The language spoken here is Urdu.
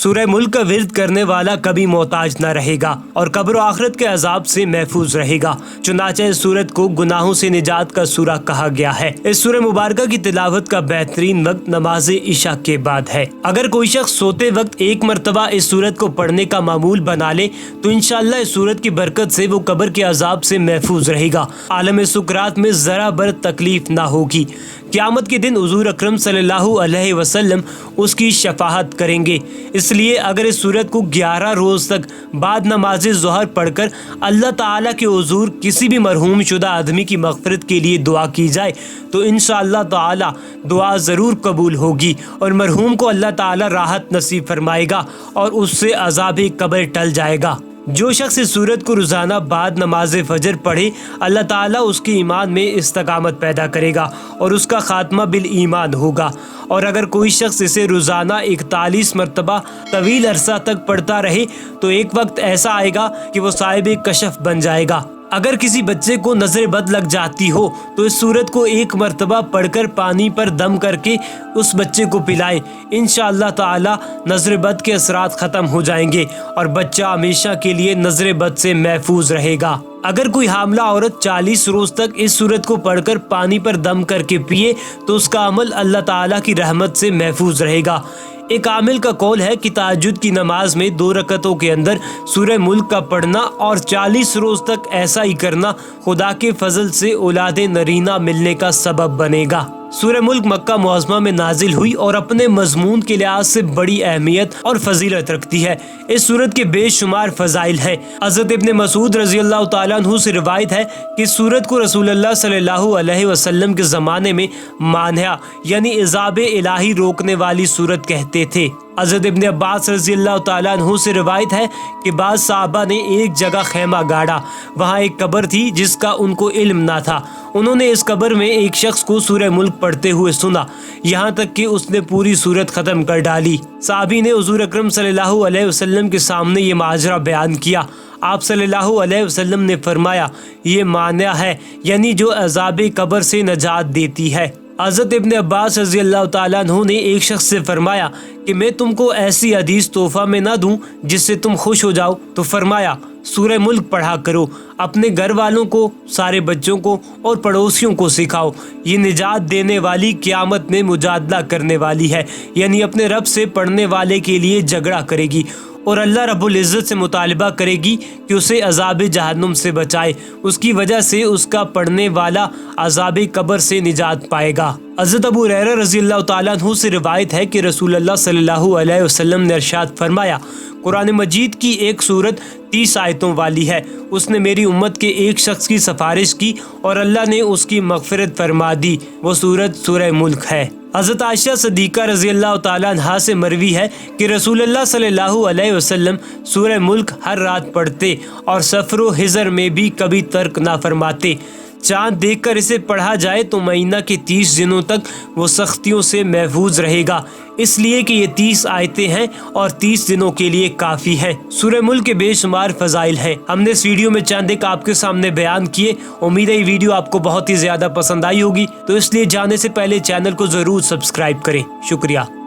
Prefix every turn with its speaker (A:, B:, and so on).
A: سورہ ملک کا ورد کرنے والا کبھی محتاج نہ رہے گا اور قبر و آخرت کے عذاب سے محفوظ رہے گا۔ چنانچہ اس سورت کو گناہوں سے نجات کا سورہ کہا گیا ہے۔ اس سورہ مبارکہ کی تلاوت کا بہترین وقت نماز عشاء کے بعد ہے۔ اگر کوئی شخص سوتے وقت ایک مرتبہ اس سورت کو پڑھنے کا معمول بنا لے تو انشاءاللہ اس سورت کی برکت سے وہ قبر کے عذاب سے محفوظ رہے گا، عالم سکرات میں ذرا بر تکلیف نہ ہوگی۔ قیامت کے دن حضور اکرم صلی اللہ علیہ وسلم اس کی شفاعت کریں گے۔ اس لیے اگر اس سورت کو 11 روز تک بعد نماز ظہر پڑھ کر اللہ تعالیٰ کے حضور کسی بھی مرحوم شدہ آدمی کی مغفرت کے لیے دعا کی جائے تو انشاءاللہ تعالیٰ دعا ضرور قبول ہوگی اور مرحوم کو اللہ تعالیٰ راحت نصیب فرمائے گا اور اس سے عذاب قبر ٹل جائے گا۔ جو شخص اس سورت کو روزانہ بعد نماز فجر پڑھے اللہ تعالیٰ اس کے ایمان میں استقامت پیدا کرے گا اور اس کا خاتمہ بالایمان ہوگا۔ اور اگر کوئی شخص اسے روزانہ 41 مرتبہ طویل عرصہ تک پڑھتا رہے تو ایک وقت ایسا آئے گا کہ وہ صاحب کشف بن جائے گا۔ اگر کسی بچے کو نظر بد لگ جاتی ہو تو اس سورت کو ایک مرتبہ پڑھ کر پانی پر دم کر کے اس بچے کو پلائے، انشاءاللہ تعالی نظر بد کے اثرات ختم ہو جائیں گے اور بچہ ہمیشہ کے لیے نظر بد سے محفوظ رہے گا۔ اگر کوئی حاملہ عورت 40 روز تک اس سورت کو پڑھ کر پانی پر دم کر کے پیے تو اس کا عمل اللہ تعالیٰ کی رحمت سے محفوظ رہے گا۔ ایک عامل کا قول ہے کہ تہجد کی نماز میں 2 رکعتوں کے اندر سورہ ملک کا پڑھنا اور 40 روز تک ایسا ہی کرنا خدا کے فضل سے اولاد نرینہ ملنے کا سبب بنے گا۔ سورہ ملک مکہ معظمہ میں نازل ہوئی اور اپنے مضمون کے لحاظ سے بڑی اہمیت اور فضیلت رکھتی ہے۔ اس سورت کے بے شمار فضائل ہیں۔ حضرت ابن مسعود رضی اللہ تعالیٰ عنہ سے روایت ہے کہ اس سورت کو رسول اللہ صلی اللہ علیہ وسلم کے زمانے میں مانحہ یعنی عذاب الہی روکنے والی سورت کہتے تھے۔ حضرت ابن عباس رضی اللہ تعالیٰ عنہ سے روایت ہے کہ بعض صحابہ نے ایک جگہ خیمہ گاڑا، وہاں ایک قبر تھی جس کا ان کو علم نہ تھا۔ انہوں نے اس قبر میں ایک شخص کو سورہ ملک پڑھتے ہوئے سنا، یہاں تک کہ اس نے پوری سورت ختم کر ڈالی۔ صحابی نے حضور اکرم صلی اللہ علیہ وسلم کے سامنے یہ ماجرا بیان کیا۔ آپ صلی اللہ علیہ وسلم نے فرمایا یہ مانع ہے یعنی جو عذاب قبر سے نجات دیتی ہے۔ حضرت ابن عباس رضی اللہ تعالیٰ عنہ نے ایک شخص سے فرمایا کہ میں تم کو ایسی حدیث تحفہ میں نہ دوں جس سے تم خوش ہو جاؤ، تو فرمایا سورہ ملک پڑھا کرو، اپنے گھر والوں کو، سارے بچوں کو اور پڑوسیوں کو سکھاؤ، یہ نجات دینے والی، قیامت میں مجادلہ کرنے والی ہے، یعنی اپنے رب سے پڑھنے والے کے لیے جھگڑا کرے گی اور اللہ رب العزت سے مطالبہ کرے گی کہ اسے عذاب جہنم سے بچائے، اس کی وجہ سے اس کا پڑھنے والا عذاب قبر سے نجات پائے گا۔ حضرت ابو ہریرہ رضی اللہ تعالیٰ عنہ سے روایت ہے کہ رسول اللہ صلی اللہ علیہ وسلم نے ارشاد فرمایا قرآن مجید کی ایک سورت 30 آیتوں والی ہے، اس نے میری امت کے ایک شخص کی سفارش کی اور اللہ نے اس کی مغفرت فرما دی، وہ سورت سورہ ملک ہے۔ حضرت عائشہ صدیقہ رضی اللہ تعالیٰ عنہا سے مروی ہے کہ رسول اللہ صلی اللہ علیہ وسلم سورہ ملک ہر رات پڑھتے اور سفر و حضر میں بھی کبھی ترک نہ فرماتے۔ چاند دیکھ کر اسے پڑھا جائے تو مہینہ کے 30 دنوں تک وہ سختیوں سے محفوظ رہے گا، اس لیے کہ یہ 30 آیتیں ہیں اور 30 دنوں کے لیے کافی ہیں۔ سورہ ملک کے بے شمار فضائل ہیں، ہم نے اس ویڈیو میں چند ایک آپ کے سامنے بیان کیے۔ امید ہے یہ ویڈیو آپ کو بہت ہی زیادہ پسند آئی ہوگی، تو اس لیے جانے سے پہلے چینل کو ضرور سبسکرائب کریں۔ شکریہ۔